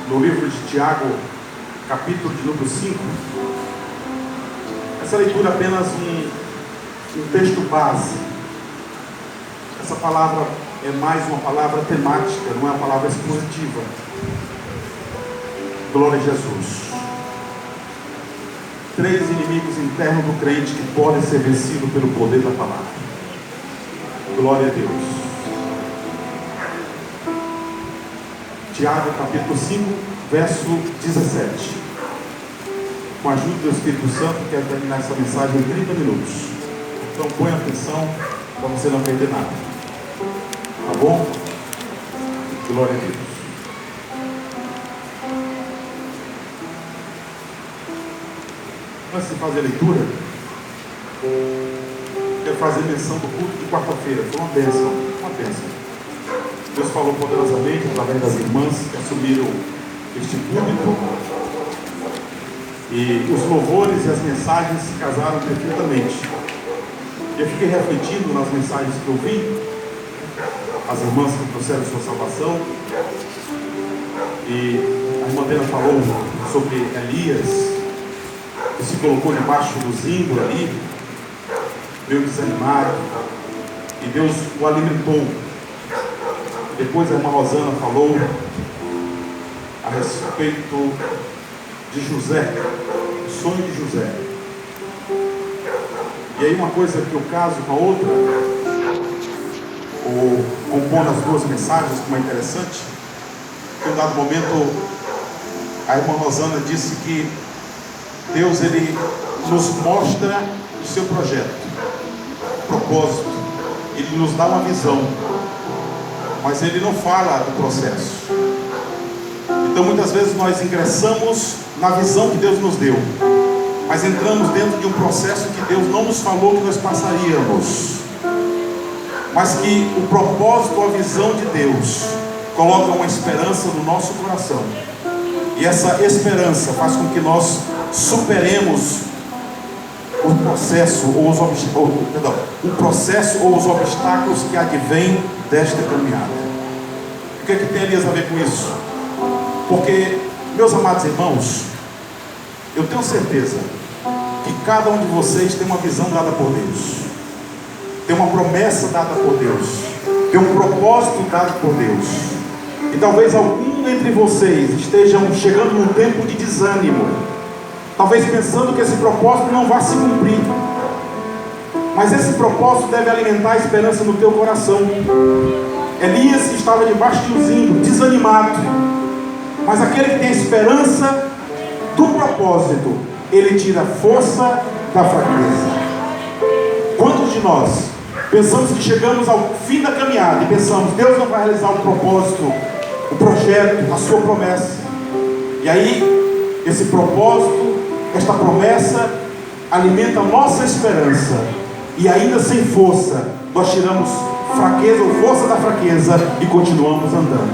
no livro de Tiago, capítulo de número 5. Essa leitura é apenas um texto base. Essa palavra é mais uma palavra temática, não é uma palavra expositiva. Glória a Jesus. 3 inimigos internos do crente que podem ser vencidos pelo poder da palavra. Glória a Deus. Tiago capítulo 5, verso 17. Com a ajuda do Espírito Santo, quero terminar essa mensagem em 30 minutos. Então põe atenção para você não perder nada. Tá bom? Glória a Deus. Antes de fazer a leitura, quero fazer menção do culto de quarta-feira. Foi uma bênção, uma bênção. Deus falou poderosamente através das irmãs que assumiram este púlpito. E os louvores e as mensagens se casaram perfeitamente. Eu fiquei refletindo nas mensagens que eu vi, as irmãs que trouxeram sua salvação. E a irmã dela falou sobre Elias, que se colocou debaixo do zimbro ali, meio desanimado, e Deus o alimentou. Depois a irmã Rosana falou a respeito de José, o sonho de José. E aí uma coisa que eu caso com a outra, ou compondo as duas mensagens, como é interessante, que em um dado momento a irmã Rosana disse que Deus, ele nos mostra o seu projeto, propósito, ele nos dá uma visão, mas ele não fala do processo. Então muitas vezes nós ingressamos na visão que Deus nos deu, mas entramos dentro de um processo que Deus não nos falou que nós passaríamos, mas que o propósito, a visão de Deus coloca uma esperança no nosso coração, e essa esperança faz com que nós superemos o processo ou os obstáculos que advêm desta caminhada. O que é que tem, Elias, a ver com isso? Porque, meus amados irmãos, eu tenho certeza que cada um de vocês tem uma visão dada por Deus, tem uma promessa dada por Deus, tem um propósito dado por Deus. E talvez algum entre vocês estejam chegando num tempo de desânimo, talvez pensando que esse propósito não vai se cumprir. Mas esse propósito deve alimentar a esperança no teu coração. Elias estava debaixo de um zimbro, desanimado. Mas aquele que tem a esperança do propósito, ele tira a força da fraqueza. Quantos de nós pensamos que chegamos ao fim da caminhada e pensamos, Deus não vai realizar o propósito, o projeto, a sua promessa. E aí, esse propósito, esta promessa alimenta a nossa esperança, e ainda sem força nós tiramos fraqueza ou força da fraqueza e continuamos andando,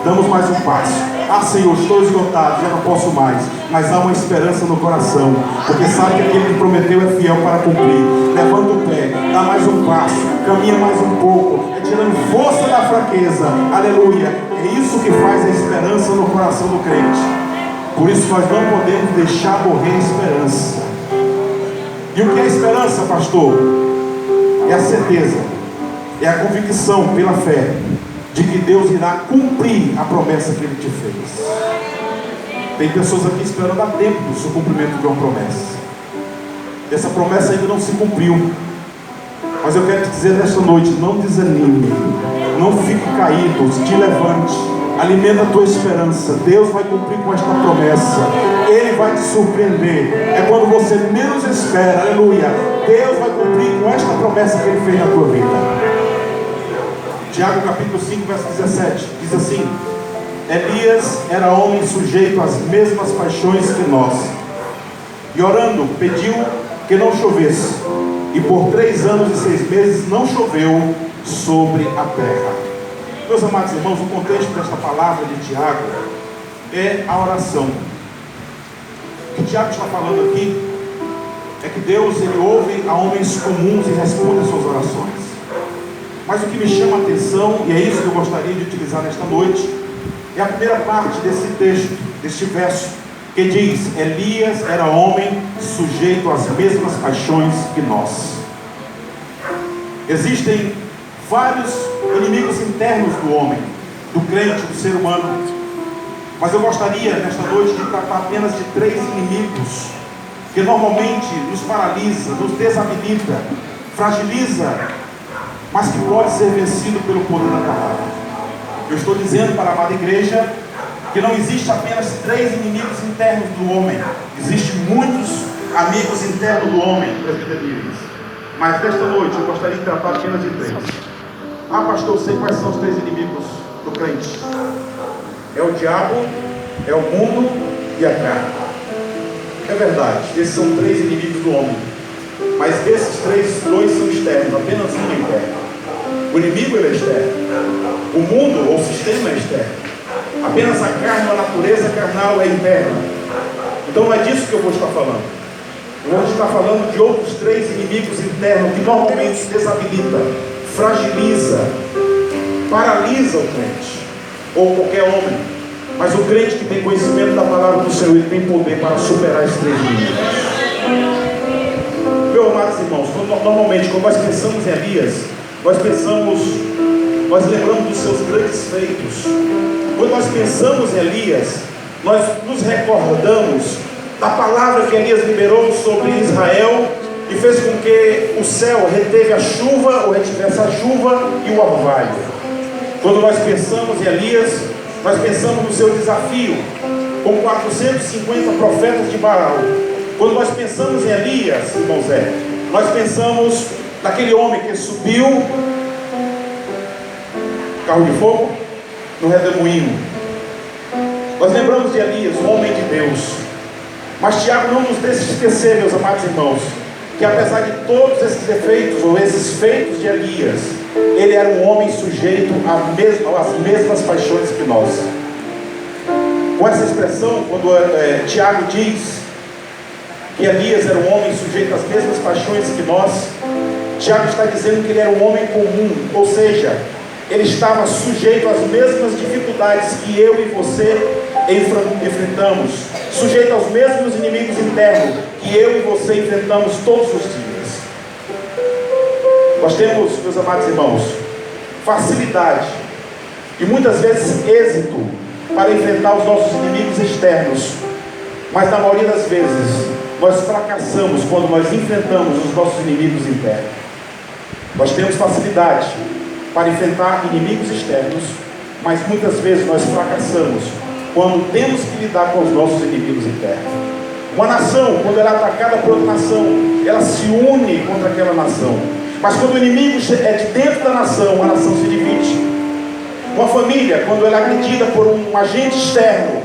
damos mais um passo. Ah, Senhor, estou esgotado, já não posso mais, mas há uma esperança no coração, porque sabe que aquele que prometeu é fiel para cumprir. Levanta o pé, dá mais um passo, caminha mais um pouco, é tirando força da fraqueza. Aleluia. É isso que faz a esperança no coração do crente. Por isso nós não podemos deixar morrer a esperança. E o que é a esperança, pastor? É a certeza, é a convicção pela fé de que Deus irá cumprir a promessa que Ele te fez. Tem pessoas aqui esperando há tempo o cumprimento de uma promessa. Essa promessa ainda não se cumpriu. Mas eu quero te dizer nesta noite, não desanime, não fique caído, te levante, alimenta a tua esperança. Deus vai cumprir com esta promessa, Ele vai te surpreender. É quando você menos espera, aleluia, Deus vai cumprir com esta promessa que Ele fez na tua vida. Tiago capítulo 5, verso 17, diz assim: Elias era homem sujeito às mesmas paixões que nós, e orando pediu que não chovesse, e por 3 anos e 6 meses não choveu sobre a terra. Meus amados irmãos, o contexto desta palavra de Tiago é a oração. O que Tiago está falando aqui é que Deus, Ele ouve a homens comuns e responde às suas orações. Mas o que me chama a atenção, e é isso que eu gostaria de utilizar nesta noite, é a primeira parte desse texto, deste verso, que diz: Elias era homem sujeito às mesmas paixões que nós. Existem vários inimigos internos do homem, do crente, do ser humano. Mas eu gostaria, nesta noite, de tratar apenas de 3 inimigos que normalmente nos paralisa, nos desabilita, fragiliza, mas que pode ser vencido pelo poder da palavra. Eu estou dizendo para a amada igreja que não existe apenas 3 inimigos internos do homem. Existem muitos amigos internos do homem, presbiterianos. Mas nesta noite eu gostaria de tratar apenas de 3. Ah, pastor, eu sei quais são os 3 inimigos do crente. É o diabo, é o mundo e a carne. É verdade, esses são 3 inimigos do homem. Mas desses 3, 2 são externos, apenas um é interno. O inimigo ele é externo. O mundo ou o sistema é externo. Apenas a carne, a natureza carnal é interna. Então não é disso que eu vou estar falando. Eu vou estar falando de outros 3 inimigos internos que normalmente desabilita, fragiliza, paralisa o crente, ou qualquer homem. Mas o crente que tem conhecimento da palavra do Senhor, ele tem poder para superar esses 3 inimigos. Meus amados irmãos, normalmente quando nós pensamos em Elias, nós lembramos dos seus grandes feitos. Quando nós pensamos em Elias, nós nos recordamos da palavra que Elias liberou sobre Israel e fez com que o céu reteve a chuva, ou retivesse a chuva e o orvalho. Quando nós pensamos em Elias, nós pensamos no seu desafio com 450 profetas de Baal. Quando nós pensamos em Elias, irmão Zé, nós pensamos naquele homem que subiu carro de fogo no redemoinho. Nós lembramos de Elias, um homem de Deus. Mas Tiago não nos deixa esquecer, meus amados irmãos, que apesar de todos esses defeitos ou esses feitos de Elias, ele era um homem sujeito às mesmas paixões que nós. Com essa expressão, quando Tiago diz que Elias era um homem sujeito às mesmas paixões que nós, Tiago está dizendo que ele era um homem comum, ou seja, ele estava sujeito às mesmas dificuldades que eu e você enfrentamos, sujeito aos mesmos inimigos internos que eu e você enfrentamos todos os dias. Nós temos, meus amados irmãos, facilidade e muitas vezes êxito para enfrentar os nossos inimigos externos, mas na maioria das vezes nós fracassamos quando nós enfrentamos os nossos inimigos internos. Nós temos facilidade para enfrentar inimigos externos, mas muitas vezes nós fracassamos quando temos que lidar com os nossos inimigos internos. Uma nação, quando ela é atacada por outra nação, ela se une contra aquela nação. Mas quando o inimigo é de dentro da nação, a nação se divide. Uma família, quando ela é agredida por um agente externo,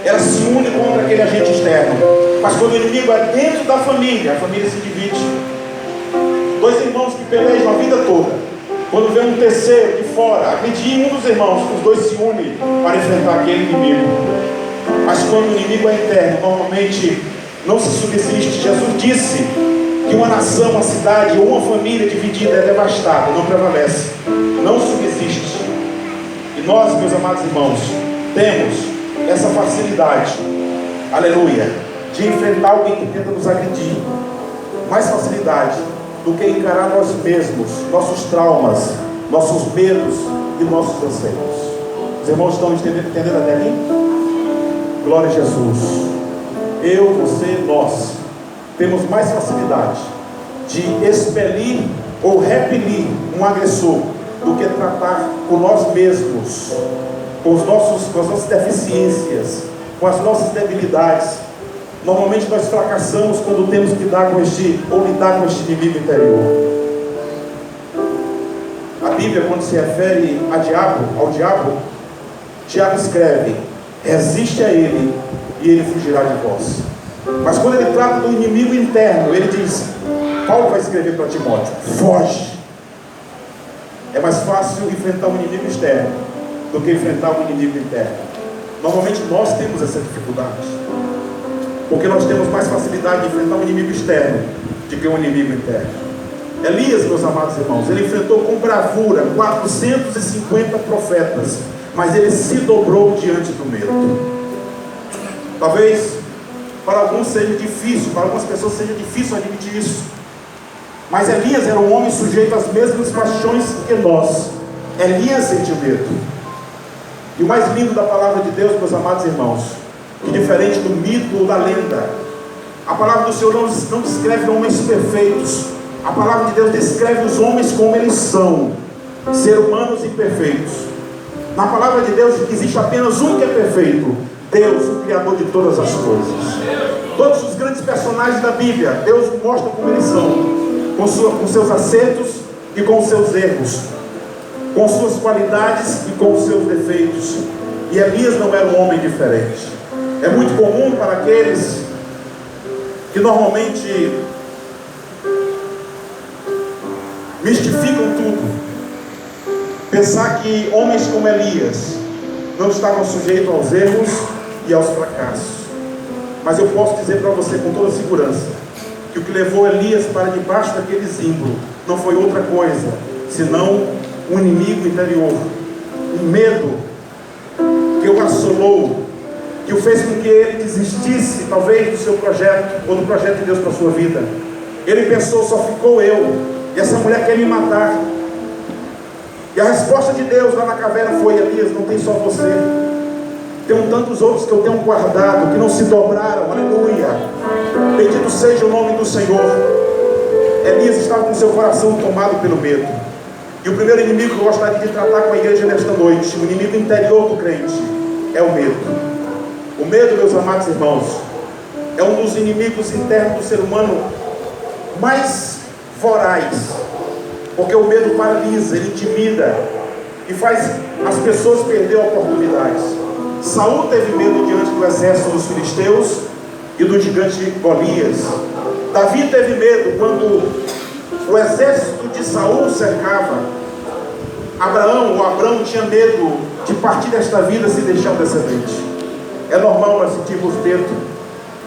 ela se une contra aquele agente externo. Mas quando o inimigo é dentro da família, a família se divide. 2 irmãos que pelejam a vida toda, quando vem um terceiro de fora agredir um dos irmãos, os 2 se unem para enfrentar aquele inimigo. Mas quando o inimigo é interno, normalmente não se subsiste. Jesus disse que uma nação, uma cidade ou uma família dividida é devastada, não prevalece, não subsiste. E nós, meus amados irmãos, temos essa facilidade, aleluia, de enfrentar alguém que tenta nos agredir. Mais facilidade do que encarar nós mesmos, nossos traumas, nossos medos e nossos anseios. Os irmãos estão entendendo até aqui? Glória a Jesus. Eu, você, nós temos mais facilidade de expelir ou repelir um agressor do que tratar com nós mesmos, com as nossas deficiências, com as nossas debilidades. Normalmente nós fracassamos quando temos que lidar com este inimigo interior. A Bíblia, quando se refere ao diabo, Tiago escreve: resiste a ele e ele fugirá de vós. Mas quando ele trata do inimigo interno, ele diz, Paulo vai escrever para Timóteo: foge. É mais fácil enfrentar um inimigo externo do que enfrentar um inimigo interno. Normalmente nós temos essa dificuldade, porque nós temos mais facilidade de enfrentar um inimigo externo do que um inimigo interno. Elias, meus amados irmãos, ele enfrentou com bravura 450 profetas, mas ele se dobrou diante do medo. Talvez para alguns seja difícil, para algumas pessoas seja difícil admitir isso, mas Elias era um homem sujeito às mesmas paixões que nós. Elias sentiu medo. E o mais lindo da palavra de Deus, meus amados irmãos, que diferente do mito ou da lenda, a palavra do Senhor não descreve homens perfeitos. A palavra de Deus descreve os homens como eles são, seres humanos imperfeitos. Na palavra de Deus existe apenas um que é perfeito: Deus, o Criador de todas as coisas. Todos os grandes personagens da Bíblia, Deus mostra como eles são, com seus acertos e com os seus erros, com suas qualidades e com os seus defeitos. E Elias não era um homem diferente. É muito comum para aqueles que normalmente mistificam tudo, pensar que homens como Elias não estavam sujeitos aos erros e aos fracassos. Mas eu posso dizer para você com toda segurança que o que levou Elias para debaixo daquele símbolo não foi outra coisa senão um inimigo interior, um medo que o assolou, que o fez com que ele desistisse talvez do seu projeto ou do projeto de Deus para a sua vida. Ele pensou: só ficou eu, e essa mulher quer me matar. E a resposta de Deus lá na caverna foi: Elias, não tem só você, tem tantos outros que eu tenho guardado, que não se dobraram. Aleluia, bendito seja o nome do Senhor. Elias estava com seu coração tomado pelo medo. E o primeiro inimigo que eu gostaria de tratar com a igreja nesta noite, o inimigo interior do crente, é o medo. O medo, meus amados irmãos, é um dos inimigos internos do ser humano mais voraz, porque o medo paralisa, ele intimida e faz as pessoas perder oportunidades. Saul teve medo diante do exército dos filisteus e do gigante Golias. Davi teve medo quando o exército de Saul cercava. Abraão tinha medo de partir desta vida sem deixar um descendente. É normal nós sentirmos medo.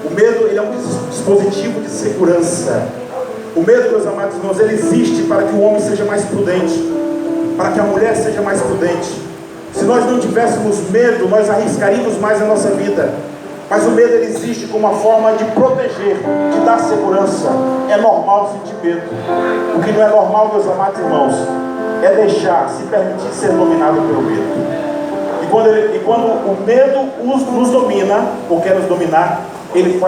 O medo, ele é um dispositivo de segurança. O medo, meus amados irmãos, ele existe para que o homem seja mais prudente, para que a mulher seja mais prudente. Se nós não tivéssemos medo, nós arriscaríamos mais a nossa vida. Mas o medo, ele existe como uma forma de proteger, de dar segurança. É normal sentir medo. O que não é normal, meus amados irmãos, é deixar, se permitir ser dominado pelo medo. E quando o medo nos domina, ou quer nos dominar, ele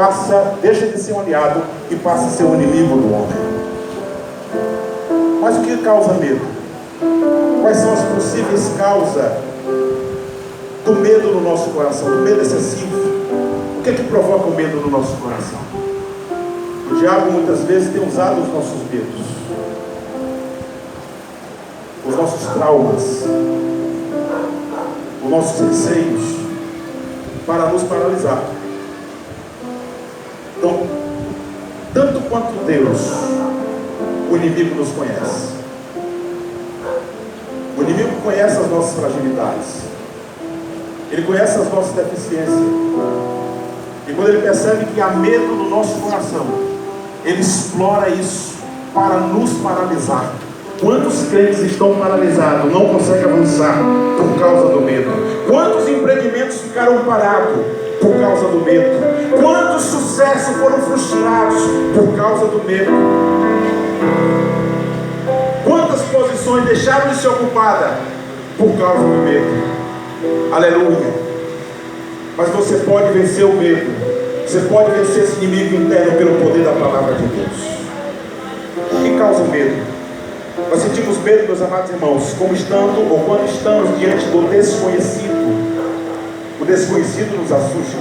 deixa de ser um aliado e passa a ser um inimigo do homem. Mas o que causa medo? Quais são as possíveis causas do medo no nosso coração, do medo excessivo? O que é que provoca o medo no nosso coração? O diabo muitas vezes tem usado os nossos medos, os nossos traumas, os nossos receios, para nos paralisar. Então, tanto quanto Deus, o inimigo nos conhece. O inimigo conhece as nossas fragilidades, ele conhece as nossas deficiências. E quando ele percebe que há medo no nosso coração, ele explora isso para nos paralisar. Quantos crentes estão paralisados, não conseguem avançar por causa do medo? Quantos empreendimentos ficaram parados por causa do medo? Quantos sucessos foram frustrados por causa do medo? Quantas posições deixaram de ser ocupadas por causa do medo? Aleluia! Mas você pode vencer o medo. Você pode vencer esse inimigo interno pelo poder da palavra de Deus. O que causa o medo? Nós sentimos medo, meus amados irmãos, como estando ou quando estamos diante do desconhecido. O desconhecido nos assusta.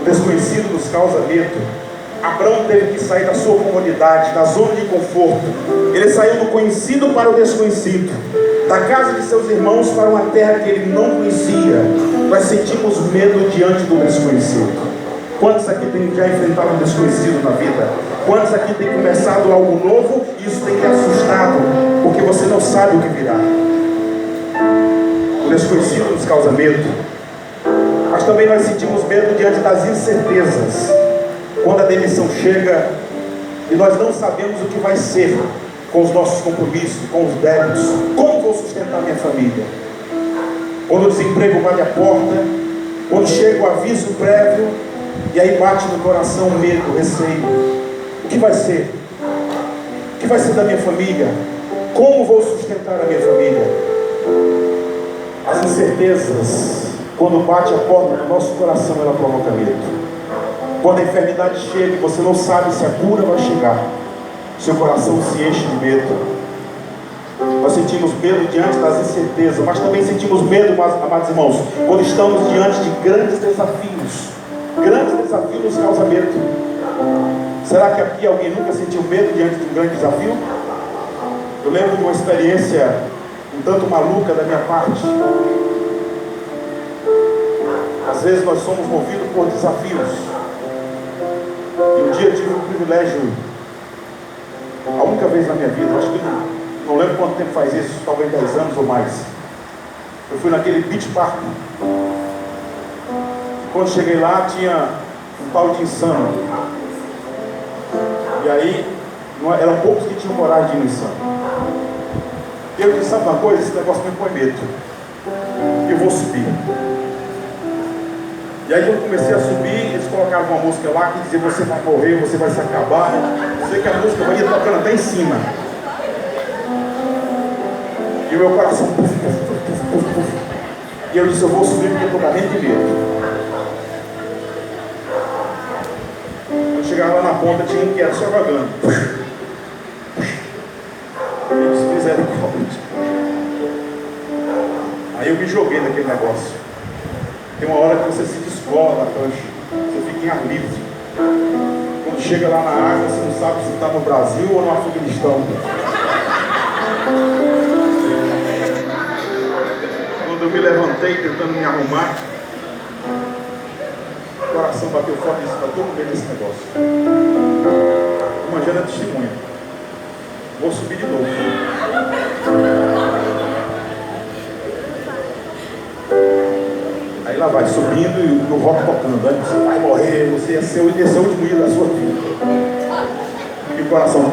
O desconhecido nos causa medo. Abraão teve que sair da sua comodidade, da zona de conforto. Ele saiu do conhecido para o desconhecido, da casa de seus irmãos para uma terra que ele não conhecia. Nós sentimos medo diante do desconhecido. Quantos aqui já enfrentaram um desconhecido na vida? Quantos aqui têm começado algo novo e isso tem te assustado, porque você não sabe o que virá? O desconhecido nos causa medo. Mas também nós sentimos medo diante das incertezas. Quando a demissão chega e nós não sabemos o que vai ser com os nossos compromissos, com os débitos. Como vou sustentar minha família? quando o desemprego bate a porta, quando chega o aviso prévio, e aí bate no coração o medo, o receio. O que vai ser? O que vai ser da minha família? Como vou sustentar a minha família? As incertezas, quando bate a porta do nosso coração, ela provoca medo. Quando a enfermidade chega e você não sabe se a cura vai chegar, seu coração se enche de medo. Nós sentimos medo diante das incertezas, mas também sentimos medo, amados irmãos, quando estamos diante de grandes desafios. Grandes desafios nos causam medo. Será que aqui alguém nunca sentiu medo diante de um grande desafio? Eu lembro de uma experiência um tanto maluca da minha parte. Às vezes nós somos movidos por desafios. E um dia eu tive o privilégio, a única vez na minha vida, acho que não lembro quanto tempo faz isso, talvez 10 anos ou mais. Eu fui naquele beach park. Quando cheguei lá, tinha um tal de insano. E aí, eram poucos que tinham coragem de ir no insano. E eu disse, sabe uma coisa? Esse negócio me põe medo. Eu vou subir. E aí eu comecei a subir, eles colocaram uma música lá que dizia, você vai morrer, você vai se acabar. Sei que a música ia tocando até em cima. E o meu coração puf, puf, puf, puf, puf. E eu disse, eu vou subir porque eu estou morrendo de medo. Quando chegava lá na ponta, tinha um que era só jogando. Eu disse, misericórdia. Aí eu me joguei naquele negócio. Tem uma hora que você se descola na prancha, você fica em ar livre. Quando chega lá na água, você não sabe se está no Brasil ou no Afeganistão. Quando eu me levantei tentando me arrumar, o coração bateu forte e disse, estou com medo desse negócio. Imagina a testemunha. Vou subir de novo. Aí lá vai subindo e o rock tocando. Aí você vai morrer, você ia ser o último dia da sua vida. E o coração.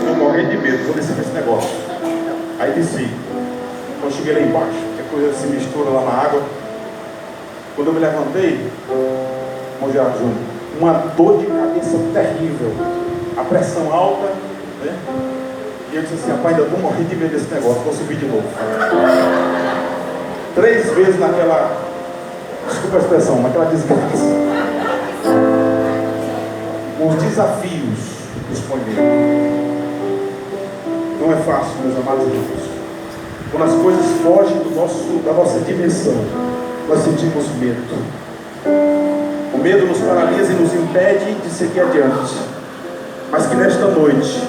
Eu morri de medo, vou descer nesse negócio. Aí desci. Quando cheguei lá embaixo, a coisa se mistura lá na água. Quando eu me levantei, irmão Gerardo Júnior, uma dor de cabeça terrível, a pressão alta, né? E eu disse assim, rapaz, ainda vou morrer de medo desse negócio, vou subir de novo. 3 vezes naquela, desculpa a expressão, naquela desgraça. Os desafios nos põem medo. Não é fácil, meus amados irmãos. Quando as coisas fogem da nossa dimensão, nós sentimos medo. O medo nos paralisa e nos impede de seguir adiante. Mas que nesta noite,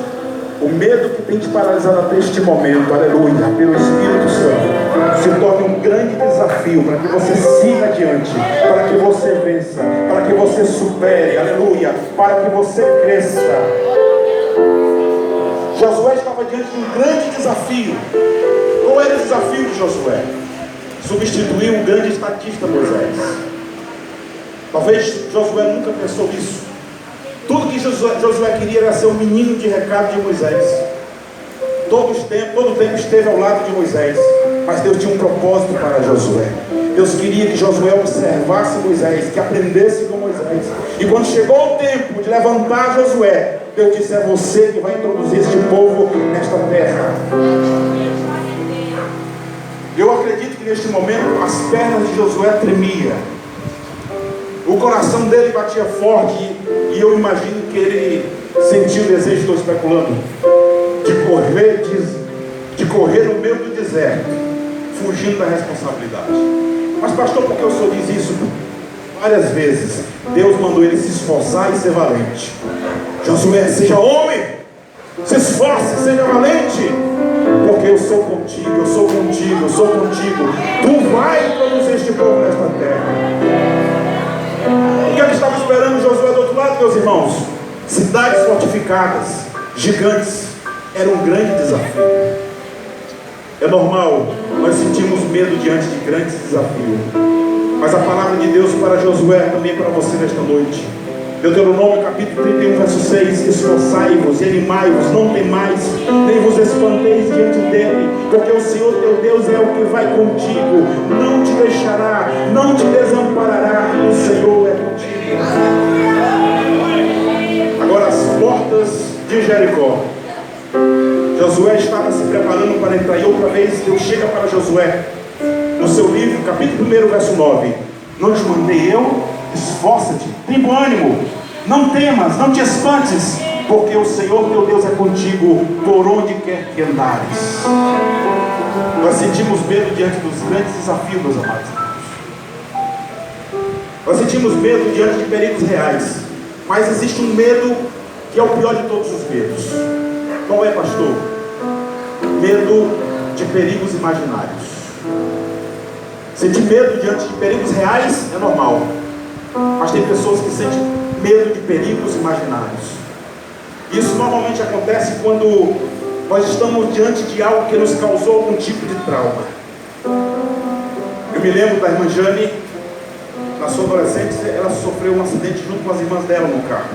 o medo que tem te paralisado até este momento, aleluia, pelo Espírito Santo, se torne um grande desafio para que você siga adiante, para que você vença, para que você supere, aleluia, para que você cresça. Josué estava diante de um grande desafio. Qual era o desafio de Josué? Substituir um grande estatista, Moisés. Talvez Josué nunca pensou nisso. Tudo que Josué queria era ser o menino de recado de Moisés. Todo o tempo esteve ao lado de Moisés. Mas Deus tinha um propósito para Josué. Deus queria que Josué observasse Moisés, que aprendesse com Moisés. E quando chegou o tempo de levantar Josué, Deus disse, é você que vai introduzir este povo nesta terra. Eu acredito que neste momento as pernas de Josué tremiam. O coração dele batia forte. E eu imagino que ele sentiu o desejo, estou especulando, de correr no meio do deserto, fugindo da responsabilidade. Mas pastor, por que o senhor diz isso? Várias vezes Deus mandou ele se esforçar e ser valente. Josué, seja homem, se esforce, seja valente, porque eu sou contigo, eu sou contigo, eu sou contigo. Tu vai introduzir este povo nesta terra. O que ele estava esperando Josué do outro lado, meus irmãos? Cidades fortificadas, gigantes. Era um grande desafio. É normal, nós sentimos medo diante de grandes desafios. Mas a palavra de Deus para Josué, também para você nesta noite, Deuteronômio capítulo 31, verso 6: esforçai-vos e animai-vos, não temais, nem vos espanteis diante dele, porque o Senhor teu Deus é o que vai contigo, não te deixará, não te desamparará, o Senhor é contigo. Agora, as portas de Jericó. Josué estava se preparando para entrar, e outra vez Deus chega para Josué, no seu livro, capítulo 1, verso 9: não te mandei eu? Esforça-te, tem bom ânimo, não temas, não te espantes, porque o Senhor teu Deus é contigo por onde quer que andares. Nós sentimos medo diante dos grandes desafios, meus amados. Nós sentimos medo diante de perigos reais, mas existe um medo que é o pior de todos os medos. Qual é, pastor? Medo de perigos imaginários. Sentir medo diante de perigos reais é normal, mas tem pessoas que sentem medo de perigos imaginários. Isso normalmente acontece quando nós estamos diante de algo que nos causou algum tipo de trauma. Eu me lembro da irmã Jane, na sua adolescência, ela sofreu um acidente junto com as irmãs dela no carro.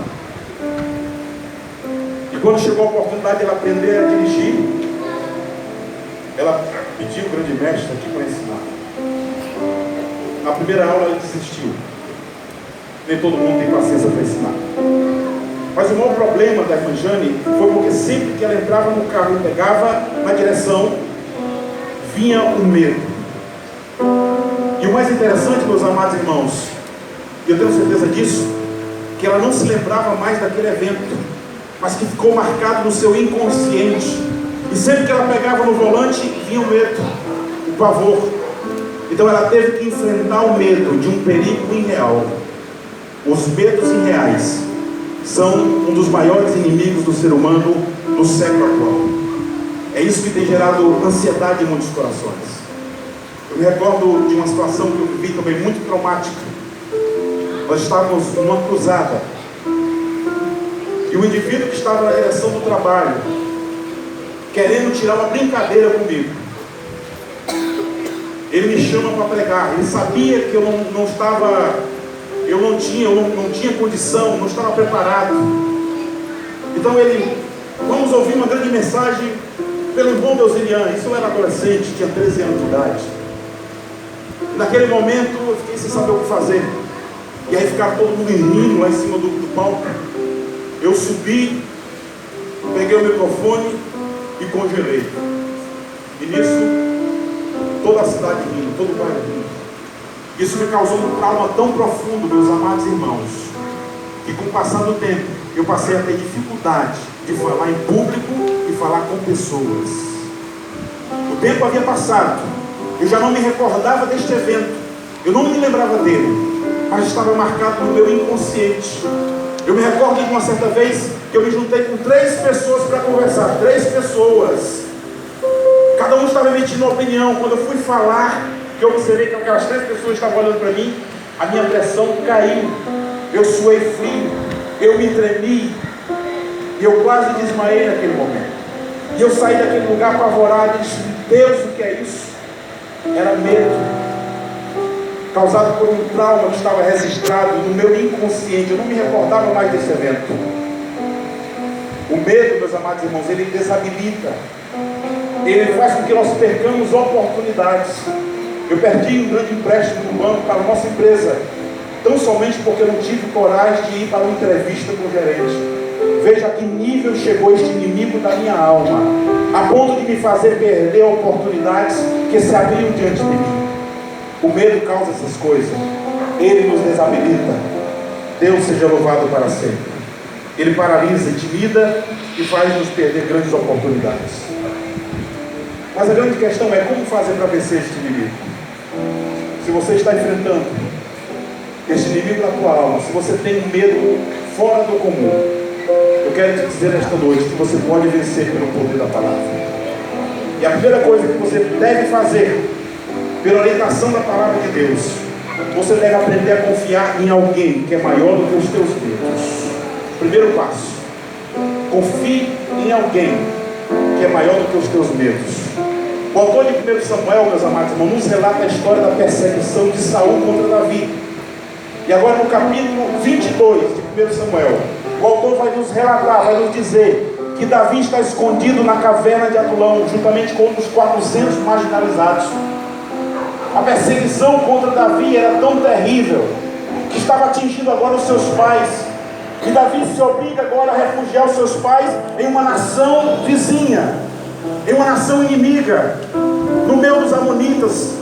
E quando chegou a oportunidade de ela aprender a dirigir, ela pediu o grande mestre aqui para ensinar. Na primeira aula ela desistiu. Nem todo mundo tem paciência para ensinar. Mas o maior problema da irmã Jane foi porque sempre que ela entrava no carro e pegava na direção, vinha o medo. E o mais interessante, meus amados irmãos, e eu tenho certeza disso, que ela não se lembrava mais daquele evento, mas que ficou marcado no seu inconsciente. E sempre que ela pegava no volante, vinha o medo, o pavor. Então ela teve que enfrentar o medo de um perigo irreal. Os medos irreais são um dos maiores inimigos do ser humano no século atual. É isso que tem gerado ansiedade em muitos corações. Eu me recordo de uma situação que eu vivi também muito traumática. Nós estávamos numa cruzada e o indivíduo que estava na direção do trabalho, querendo tirar uma brincadeira comigo, ele me chama para pregar. Ele sabia que eu não tinha condição, não estava preparado. Então ele: vamos ouvir uma grande mensagem pelo irmão Deusilian. Isso eu era adolescente, tinha 13 anos de idade. Naquele momento eu fiquei sem saber o que fazer. E aí ficaram todo mundo rindo lá em cima do palco. Eu subi, peguei o microfone e congelei. E nisso, toda a cidade rindo, todo o bairro rindo. Isso me causou um trauma tão profundo, meus amados irmãos, que com o passar do tempo, eu passei a ter dificuldade de falar em público e falar com pessoas. O tempo havia passado, eu já não me recordava deste evento, eu não me lembrava dele, mas estava marcado no meu inconsciente. Eu me recordo de uma certa vez que eu me juntei com 3 pessoas para conversar, 3 pessoas. Cada um estava emitindo uma opinião. Quando eu fui falar, que eu observei que aquelas 3 pessoas estavam olhando para mim, a minha pressão caiu, eu suei frio, eu me tremi, e eu quase desmaiei naquele momento. E eu saí daquele lugar apavorado e disse: Deus, o que é isso? Era medo, causado por um trauma que estava registrado no meu inconsciente. Eu não me recordava mais desse evento. O medo, meus amados irmãos, ele desabilita, ele faz com que nós percamos oportunidades. Eu perdi um grande empréstimo no banco para a nossa empresa, tão somente porque eu não tive coragem de ir para uma entrevista com o gerente. Veja a que nível chegou este inimigo da minha alma, a ponto de me fazer perder oportunidades que se abriam diante de mim. O medo causa essas coisas, ele nos desabilita. Deus seja louvado para sempre. Ele paralisa, intimida e faz nos perder grandes oportunidades. Mas a grande questão é como fazer para vencer este inimigo. Se você está enfrentando este inimigo da tua alma, se você tem um medo fora do comum, eu quero te dizer nesta noite que você pode vencer pelo poder da palavra. E a primeira coisa que você deve fazer, pela orientação da palavra de Deus, você deve aprender a confiar em alguém que é maior do que os teus medos. Primeiro passo: confie em alguém que é maior do que os teus medos. O autor de 1 Samuel, meus amados irmãos, nos relata a história da perseguição de Saul contra Davi. E agora no capítulo 22 de 1 Samuel, o autor vai nos relatar, vai nos dizer que Davi está escondido na caverna de Adulão, juntamente com outros 400 marginalizados. A perseguição contra Davi era tão terrível que estava atingindo agora os seus pais. E Davi se obriga agora a refugiar os seus pais em uma nação vizinha, em uma nação inimiga, no meio dos amonitas.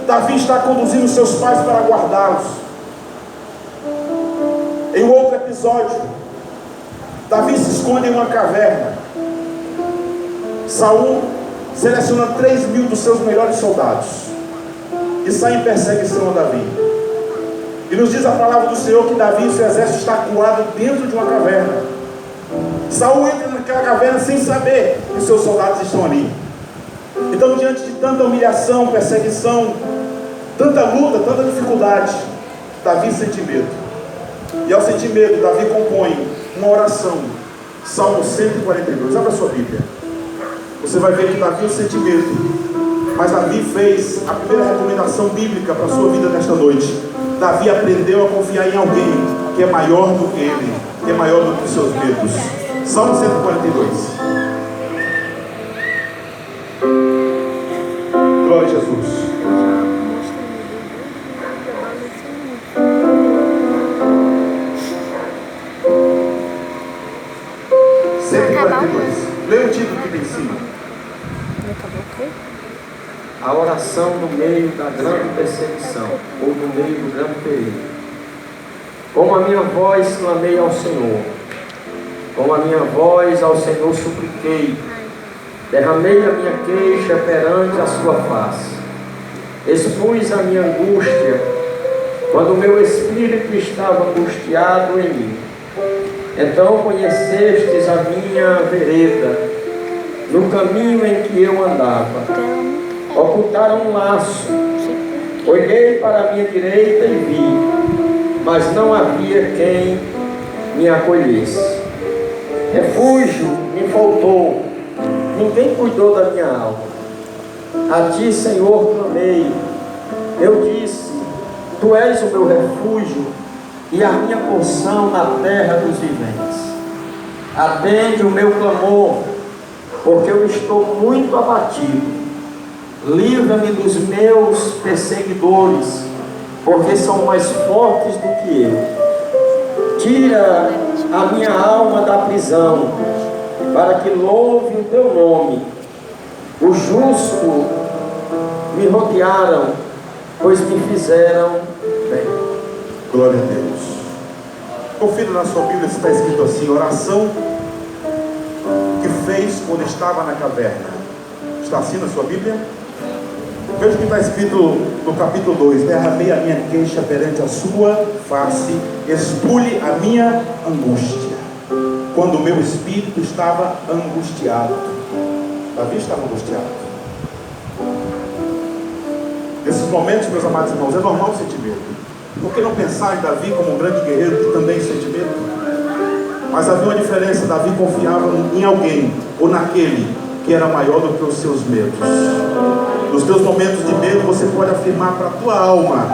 Davi está conduzindo os seus pais para guardá-los. Em um outro episódio, Davi se esconde em uma caverna. Saul seleciona 3.000 dos seus melhores soldados e sai em perseguição a Davi. E nos diz a palavra do Senhor que Davi e seu exército está acuado dentro de uma caverna. Saul entra naquela caverna sem saber que seus soldados estão ali. Então, diante de tanta humilhação, perseguição, tanta luta, tanta dificuldade, Davi sente medo. E ao sentir medo, Davi compõe uma oração. Salmo 142. Abra a sua Bíblia. Você vai ver que Davi sente medo, mas Davi fez a primeira recomendação bíblica para a sua vida nesta noite. Davi aprendeu a confiar em alguém que é maior do que ele, que é maior do que os seus medos. Salmo 142. Glória a Jesus. Leia o título que tem em cima. A oração no meio da grande perseguição, ou no meio do grande perigo. Com a minha voz clamei ao Senhor, com a minha voz ao Senhor supliquei, derramei a minha queixa perante a sua face, expus a minha angústia, quando o meu espírito estava angustiado em mim. Então conhecestes a minha vereda, no caminho em que eu andava. Ocultaram um laço, olhei para a minha direita e vi, mas não havia quem me acolhesse. Refúgio me faltou, ninguém cuidou da minha alma. A ti, Senhor, clamei. Eu disse, tu és o meu refúgio e a minha porção na terra dos viventes. Atende o meu clamor, porque eu estou muito abatido. Livra-me dos meus perseguidores, porque são mais fortes do que eu. Tira a minha alma da prisão, para que louve o teu nome. Os justos me rodearam, pois me fizeram bem. Glória a Deus. Confira na sua Bíblia se está escrito assim: oração que fez quando estava na caverna. Está assim na sua Bíblia? Veja o que está escrito no capítulo 2: derramei a minha queixa perante a sua face, expule a minha angústia, quando o meu espírito estava angustiado. Davi estava angustiado. Nesses momentos, meus amados irmãos, é normal sentir medo. Por que não pensar em Davi como um grande guerreiro que também sente medo? Mas havia uma diferença. Davi confiava em alguém, ou naquele que era maior do que os seus medos. Nos teus momentos de medo, você pode afirmar para a tua alma,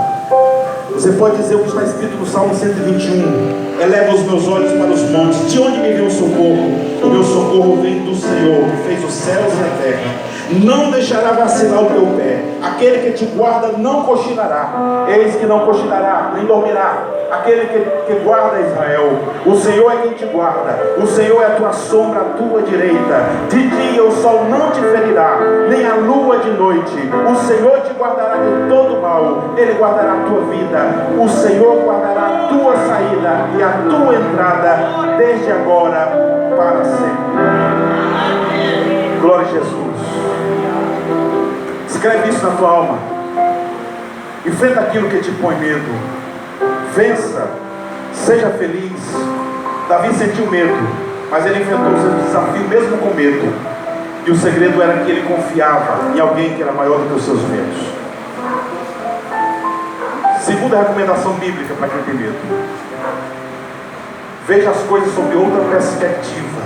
você pode dizer o que está escrito no Salmo 121: eleva os meus olhos para os montes, de onde me vem o socorro? O meu socorro vem do Senhor, que fez os céus e a terra. Não deixará vacilar o teu pé. Aquele que te guarda não cochilará. Eis que não cochilará, nem dormirá aquele que guarda Israel. O Senhor é quem te guarda. O Senhor é a tua sombra, a tua direita. De dia o sol não te ferirá, nem a lua de noite. O Senhor te guardará de todo mal. Ele guardará a tua vida. O Senhor guardará a tua saída e a tua entrada, desde agora para sempre. Glória a Jesus. Escreve isso na tua alma. Enfrenta aquilo que te põe medo. Vença. Seja feliz. Davi sentiu medo, mas ele enfrentou o seu desafio mesmo com medo. E o segredo era que ele confiava em alguém que era maior do que os seus medos. Segunda recomendação bíblica para quem tem medo: veja as coisas sob outra perspectiva.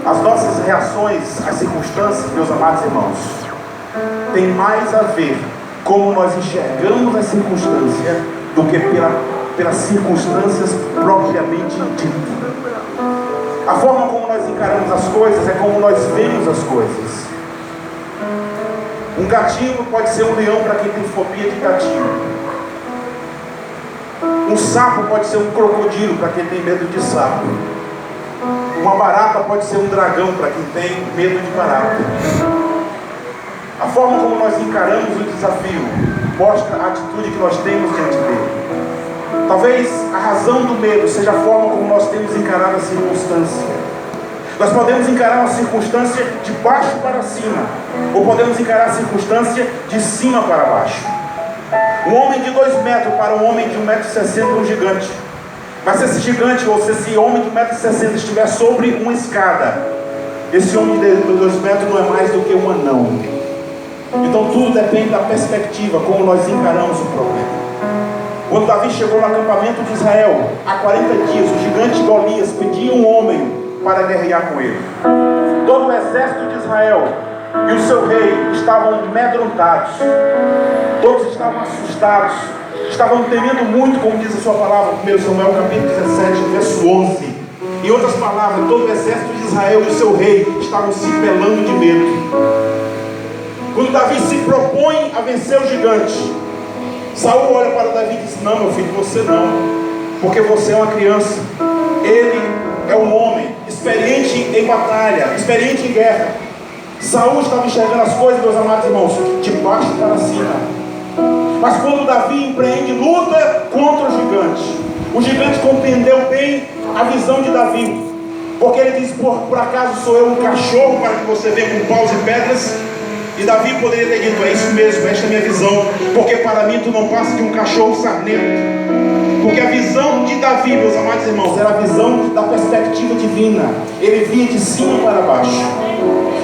As nossas reações às circunstâncias, meus amados irmãos, tem mais a ver como nós enxergamos a circunstância do que pelas circunstâncias propriamente ditas. A forma como nós encaramos as coisas é como nós vemos as coisas. Um gatinho pode ser um leão para quem tem fobia de gatinho. Um sapo pode ser um crocodilo para quem tem medo de sapo. Uma barata pode ser um dragão para quem tem medo de barata. A forma como nós encaramos o desafio mostra a atitude que nós temos diante dele. Talvez a razão do medo seja a forma como nós temos encarado a circunstância. Nós podemos encarar uma circunstância de baixo para cima, ou podemos encarar a circunstância de cima para baixo. Um homem de 2 metros para um homem de 1,60 m é um gigante. Mas se esse gigante, ou se esse homem de 1,60 m estiver sobre uma escada, esse homem de 2 metros não é mais do que um anão. Então tudo depende da perspectiva, como nós encaramos o problema. Quando Davi chegou no acampamento de Israel, há 40 dias, o gigante Golias pedia um homem para guerrear com ele. Todo o exército de Israel e o seu rei estavam amedrontados. Todos estavam assustados, estavam temendo muito, como diz a sua palavra, 1 Samuel capítulo 17, verso 11. Em outras palavras, todo o exército de Israel e o seu rei estavam se pelando de medo. Quando Davi se propõe a vencer o gigante, Saul olha para Davi e diz: não, meu filho, você não, porque você é uma criança. Ele é um homem experiente em batalha, experiente em guerra. Saul estava enxergando as coisas, meus amados irmãos, de baixo para cima. Mas quando Davi empreende luta contra o gigante compreendeu bem a visão de Davi, porque ele diz: por acaso sou eu um cachorro para que você venha com paus e pedras? E Davi poderia ter dito: é isso mesmo, esta é a minha visão, porque para mim tu não passa de um cachorro sarnento. Porque a visão de Davi, meus amados irmãos, era a visão da perspectiva divina. Ele via de cima para baixo.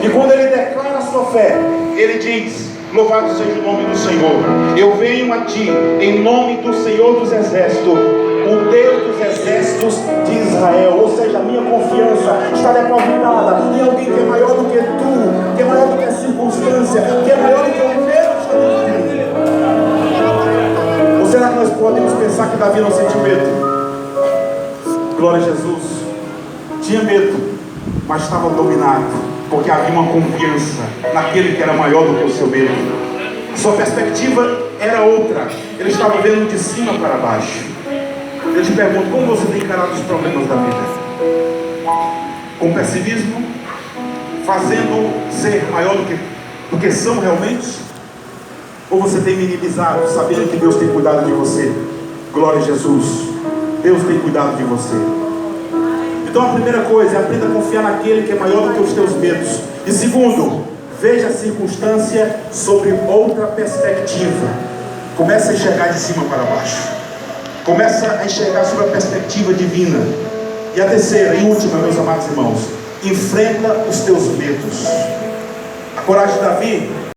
E quando ele declara a sua fé, ele diz: louvado seja o nome do Senhor. Eu venho a ti em nome do Senhor dos Exércitos, o Deus dos Exércitos de Israel. Ou seja, a minha confiança está depositada em alguém que é maior do que tu, que é maior do que a circunstância, que é maior do que o medo que está dentro de mim. Ou será que nós podemos pensar que Davi não sentiu medo? Glória a Jesus. Tinha medo, mas estava dominado, porque havia uma confiança naquele que era maior do que o seu medo. Sua perspectiva era outra. Ele estava vendo de cima para baixo. Eu te pergunto: como você tem encarado os problemas da vida? Com pessimismo? Fazendo ser maior do que são realmente? Ou você tem minimizado, sabendo que Deus tem cuidado de você? Glória a Jesus. Deus tem cuidado de você. Então a primeira coisa é aprenda a confiar naquele que é maior do que os teus medos. E segundo, veja a circunstância sobre outra perspectiva. Comece a enxergar de cima para baixo. Começa a enxergar sobre a perspectiva divina. E a terceira e última, meus amados irmãos, enfrenta os teus medos. A coragem de Davi